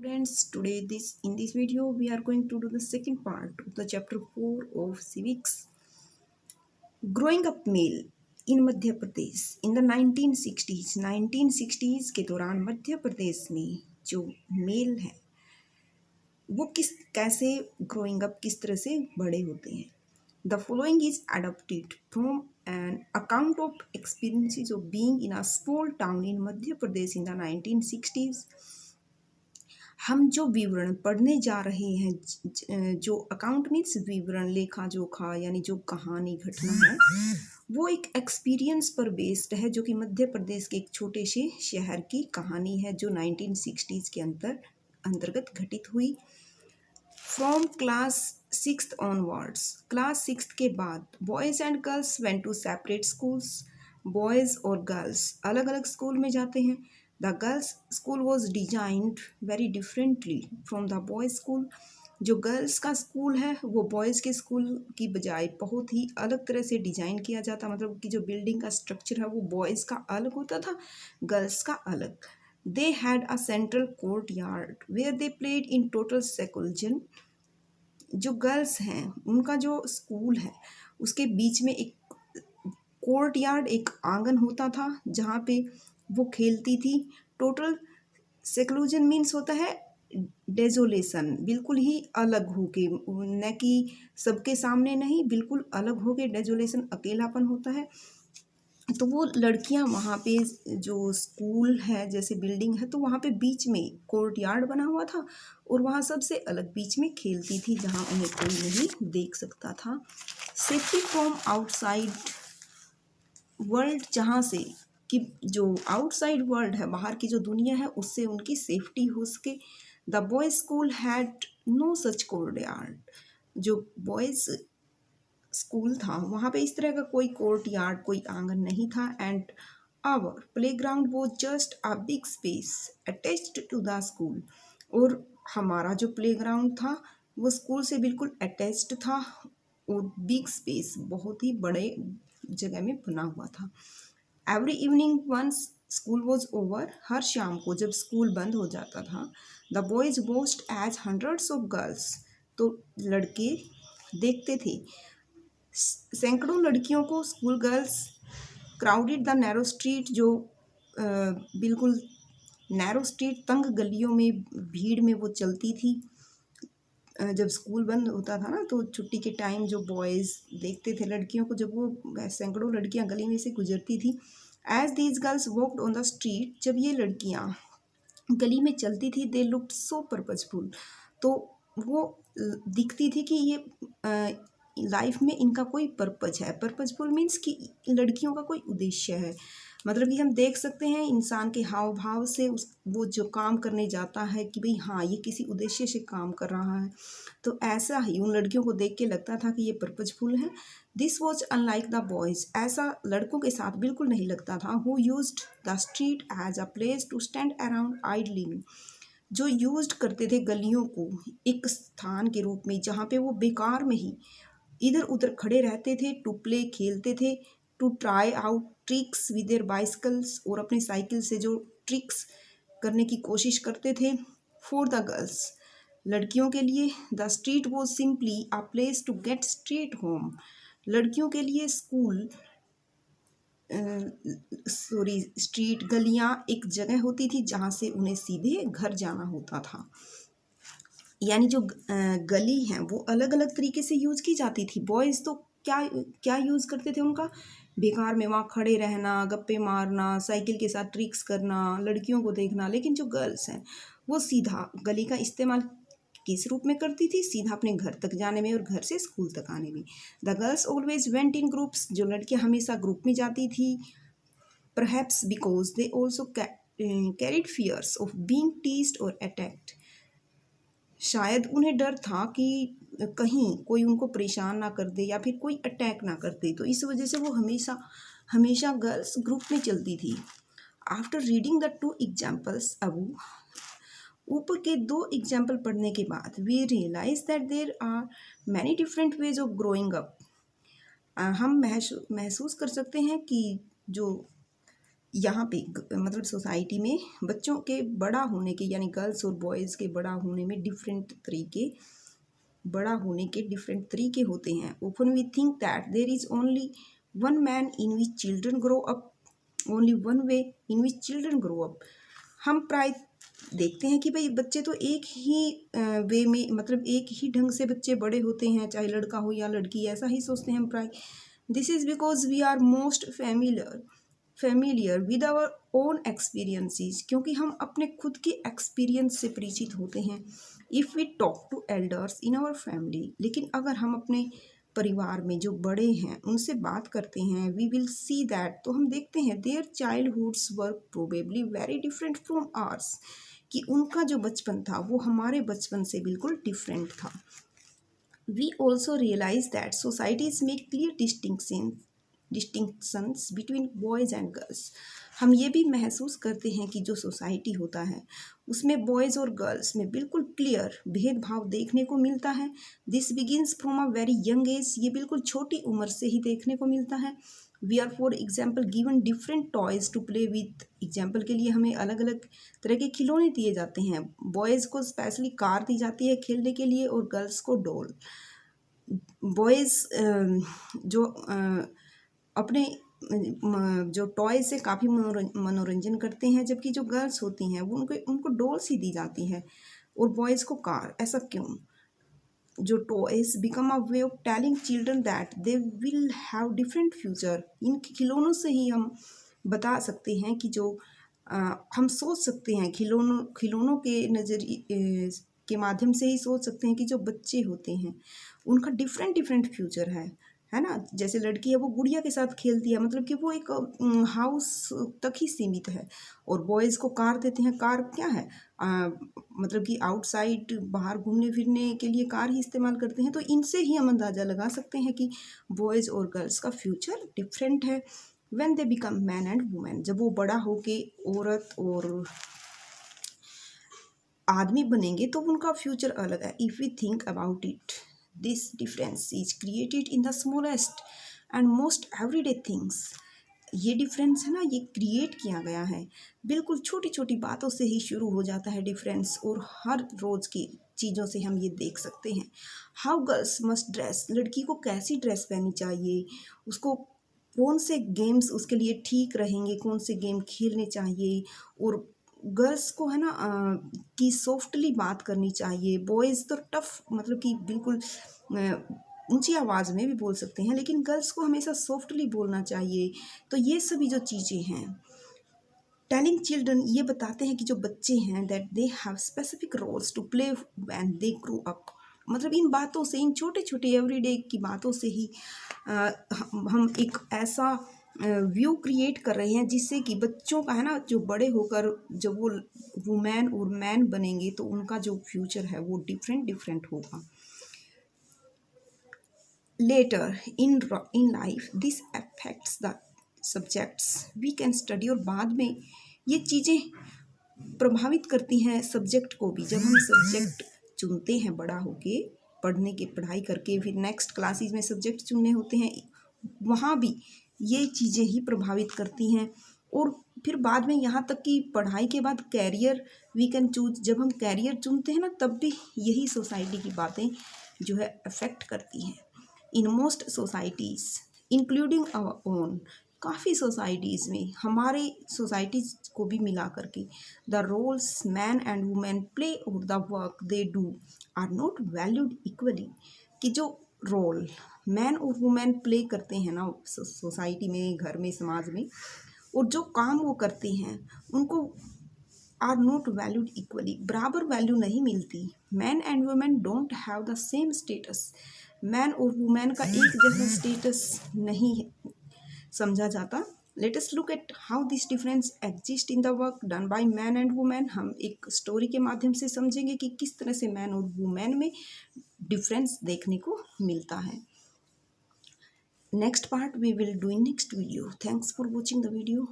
Students, today in this video we are going to do the second part of the chapter 4 of civics. Growing up male in Madhya Pradesh in the 1960s के दौरान मध्य प्रदेश में जो mail है वो कैसे growing up किस तरह से बड़े होते हैं. The following is adapted from an account of experiences of being in a small town in Madhya Pradesh in the 1960s. हम जो विवरण पढ़ने जा रहे हैं, जो अकाउंट मीन्स विवरण, लेखा जोखा यानी जो कहानी घटना है, वो एक एक्सपीरियंस पर बेस्ड है जो कि मध्य प्रदेश के एक छोटे से शहर की कहानी है जो 1960s के अंतर्गत घटित हुई. From class 6th onwards, class 6th के बाद boys and girls went to separate schools. Boys और गर्ल्स अलग अलग स्कूल में जाते हैं. The girls' school was designed very differently from the boys' school. जो गर्ल्स का स्कूल है वो बॉयज़ के स्कूल की बजाय बहुत ही अलग तरह से डिज़ाइन किया जाता. मतलब कि जो बिल्डिंग का स्ट्रक्चर है वो बॉयज़ का अलग होता था, गर्ल्स का अलग. They had a central courtyard where they played in total seclusion. जो गर्ल्स हैं उनका जो स्कूल है उसके बीच में एक कोर्टयार्ड, एक आंगन होता था जहाँ पे वो खेलती थी. टोटल सेक्लूजन मीन्स होता है डेजोलेशन, बिल्कुल ही अलग होके, न कि सबके सामने नहीं, बिल्कुल अलग होके डेजोलेशन, अकेलापन होता है. तो वो लड़कियां वहाँ पे जो स्कूल है जैसे बिल्डिंग है तो वहाँ पे बीच में कोर्टयार्ड बना हुआ था और वहाँ सबसे अलग बीच में खेलती थी जहाँ उन्हें कोई नहीं देख सकता था. सेफ्टी फ्रॉम आउटसाइड वर्ल्ड, जहाँ से कि जो आउटसाइड वर्ल्ड है, बाहर की जो दुनिया है, उससे उनकी सेफ्टी हो सके. The boys school had no such courtyard. जो बॉयज़ स्कूल था वहाँ पे इस तरह का कोई कोर्टयार्ड, कोई आंगन नहीं था. एंड आवर प्लेग्राउंड वो just a big space attached to the school. और हमारा जो प्लेग्राउंड था वो स्कूल से बिल्कुल अटैच्ड था और बिग स्पेस, बहुत ही बड़े जगह में बना हुआ था. Every evening once school was over, हर शाम को जब स्कूल बंद हो जाता था, the boys watched as hundreds of girls, तो लड़के देखते थे सैकड़ों लड़कियों को, school girls crowded the narrow street, जो बिल्कुल नैरो स्ट्रीट, तंग गलियों में भीड़ में वो चलती थी. जब स्कूल बंद होता था ना तो छुट्टी के टाइम जो बॉयज़ देखते थे लड़कियों को, जब वो सैकड़ों लड़कियां गली में से गुजरती थी. As these girls walked on the street, जब ये लड़कियां गली में चलती थी, दे लुक्ड सो पर्पजफुल, तो वो दिखती थी कि ये लाइफ में इनका कोई पर्पज है. पर्पजफुल मीन्स कि लड़कियों का कोई उद्देश्य है. मतलब कि हम देख सकते हैं इंसान के हाव भाव से वो जो काम करने जाता है कि भाई हाँ ये किसी उद्देश्य से काम कर रहा है. तो ऐसा ही उन लड़कियों को देख के लगता था कि ये पर्पजफुल है. This was unlike the boys, ऐसा लड़कों के साथ बिल्कुल नहीं लगता था. Who used the street as a place to stand around idling, जो यूज्ड करते थे गलियों को एक स्थान के रूप में जहाँ पे वो बेकार में ही इधर उधर खड़े रहते थे. टू प्ले, खेलते थे. To try out tricks with their bicycles, और अपने साइकिल से जो ट्रिक्स करने की कोशिश करते थे. फॉर द गर्ल्स, लड़कियों के लिए, the street was simply a place to get straight home. लड़कियों के लिए स्कूल स्ट्रीट, गलियां एक जगह होती थी जहाँ से उन्हें सीधे घर जाना होता था. यानी जो गली हैं वो अलग अलग तरीके से यूज़ की जाती थी. बॉयज़ तो क्या क्या यूज़ करते थे, उनका बेकार में वहाँ खड़े रहना, गप्पे मारना, साइकिल के साथ ट्रिक्स करना, लड़कियों को देखना. लेकिन जो गर्ल्स हैं वो सीधा गली का इस्तेमाल किस रूप में करती थी, सीधा अपने घर तक जाने में और घर से स्कूल तक आने में. The girls always went in groups, जो लड़कियाँ हमेशा ग्रुप में जाती थी. Perhaps because they also carried fears of being teased और अटैक्ड, शायद उन्हें डर था कि कहीं कोई उनको परेशान ना कर दे या फिर कोई अटैक ना कर दे, तो इस वजह से वो हमेशा हमेशा गर्ल्स ग्रुप में चलती थी. After reading the 2 examples above, ऊपर के 2 एग्जाम्पल पढ़ने के बाद, we realize that there are many different ways of growing up. हम महसूस कर सकते हैं कि जो यहाँ पे मतलब सोसाइटी में बच्चों के बड़ा होने के यानी गर्ल्स और बॉयज़ के बड़ा होने में डिफरेंट तरीके होते हैं। Often we think that there is only one man in which children grow up, only one way in which children grow up. हम प्राय देखते हैं कि भाई बच्चे तो एक ही वे में मतलब एक ही ढंग से बच्चे बड़े होते हैं, चाहे लड़का हो या लड़की, ऐसा ही सोचते हैं हम प्राय। This is because we are most familiar with our own experiences, क्योंकि हम अपने खुद के एक्सपीरियंस से परिचित होते हैं। If we talk to elders in our family, लेकिन अगर हम अपने परिवार में जो बड़े हैं उनसे बात करते हैं, वी विल सी दैट, तो हम देखते हैं their childhoods were probably very different from ours, कि उनका जो बचपन था वो हमारे बचपन से बिल्कुल डिफरेंट था। We also realize that societies make clear distinctions between boys and girls. हम ये भी महसूस करते हैं कि जो सोसाइटी होता है उसमें बॉयज़ और गर्ल्स में बिल्कुल क्लियर भेदभाव देखने को मिलता है। This begins from a very young age, ये बिल्कुल छोटी उम्र से ही देखने को मिलता है। We are for example given different toys to play with, example के लिए हमें अलग अलग तरह के खिलौने दिए जाते हैं। बॉयज़ को स्पेशली कार दी जाती है खेलने के लिए और गर्ल्स को डॉल। बॉयज़ जो अपने जो टॉय से काफ़ी मनोरंजन करते हैं, जबकि जो गर्ल्स होती हैं वो उनको डॉल्स ही दी जाती है और बॉयज़ को कार। ऐसा क्यों? जो toys become a way of telling children that they will have different future. इन खिलौनों से ही हम बता सकते हैं कि जो हम सोच सकते हैं खिलौनों के नज़रिए के माध्यम से ही सोच सकते हैं कि जो बच्चे होते हैं उनका डिफरेंट फ्यूचर है ना। जैसे लड़की है वो गुड़िया के साथ खेलती है, मतलब कि वो एक हाउस तक ही सीमित है, और बॉयज़ को कार देते हैं। कार क्या है, मतलब कि आउटसाइड बाहर घूमने फिरने के लिए कार ही इस्तेमाल करते हैं। तो इनसे ही हम अंदाज़ा लगा सकते हैं कि बॉयज़ और गर्ल्स का फ्यूचर डिफरेंट है। When they become man and women, जब वो बड़ा होके औरत और आदमी बनेंगे तो उनका फ्यूचर अलग है। If we think about it, this difference is created in the smallest and most everyday things. ये डिफरेंस है ना, ये क्रिएट किया गया है, बिल्कुल छोटी छोटी बातों से ही शुरू हो जाता है डिफरेंस, और हर रोज़ की चीज़ों से हम ये देख सकते हैं। हाउ गर्ल्स मस्ट ड्रेस, लड़की को कैसी ड्रेस पहननी चाहिए, उसको कौन से गेम्स उसके लिए ठीक रहेंगे, कौन से गेम खेलने चाहिए, और गर्ल्स को है ना कि सॉफ्टली बात करनी चाहिए। बॉयज़ तो टफ, मतलब कि बिल्कुल ऊंची आवाज़ में भी बोल सकते हैं, लेकिन गर्ल्स को हमेशा सॉफ्टली बोलना चाहिए। तो ये सभी जो चीज़ें हैं, टेलिंग चिल्ड्रन, ये बताते हैं कि जो बच्चे हैं that they have specific roles to play when they grow up. मतलब इन बातों से, इन छोटे छोटे एवरीडे की बातों से ही हम एक ऐसा व्यू क्रिएट कर रहे हैं जिससे कि बच्चों का है ना, जो बड़े होकर जब वो वुमेन और मैन बनेंगे तो उनका जो फ्यूचर है वो डिफरेंट होगा। Later in life this affects the subjects we can study, और बाद में ये चीज़ें प्रभावित करती हैं सब्जेक्ट को भी। जब हम सब्जेक्ट चुनते हैं बड़ा होके, पढ़ाई करके फिर नेक्स्ट क्लासेस में सब्जेक्ट चुनने होते हैं, वहाँ भी ये चीज़ें ही प्रभावित करती हैं। और फिर बाद में यहाँ तक कि पढ़ाई के बाद कैरियर वी कैन चूज, जब हम कैरियर चुनते हैं ना तब भी यही सोसाइटी की बातें जो है अफेक्ट करती हैं। In most societies including our own, काफ़ी सोसाइटीज़ में, हमारे सोसाइटीज़ को भी मिला करके, the roles man and women play और the work they do are not valued equally, कि जो रोल मैन और वुमेन प्ले करते हैं ना सोसाइटी में, घर में, समाज में, और जो काम वो करते हैं उनको आर नॉट वैल्यूड इक्वली, बराबर वैल्यू नहीं मिलती। Man and women don't have the same status, man और वुमेन का एक जैसा स्टेटस नहीं समझा जाता। Let us look at how this difference exist in the work done by man and women. हम एक स्टोरी के माध्यम से समझेंगे कि किस तरह से मैन और वुमेन में डिफरेंस देखने को मिलता है। Next part we will do in next video. Thanks for watching the video.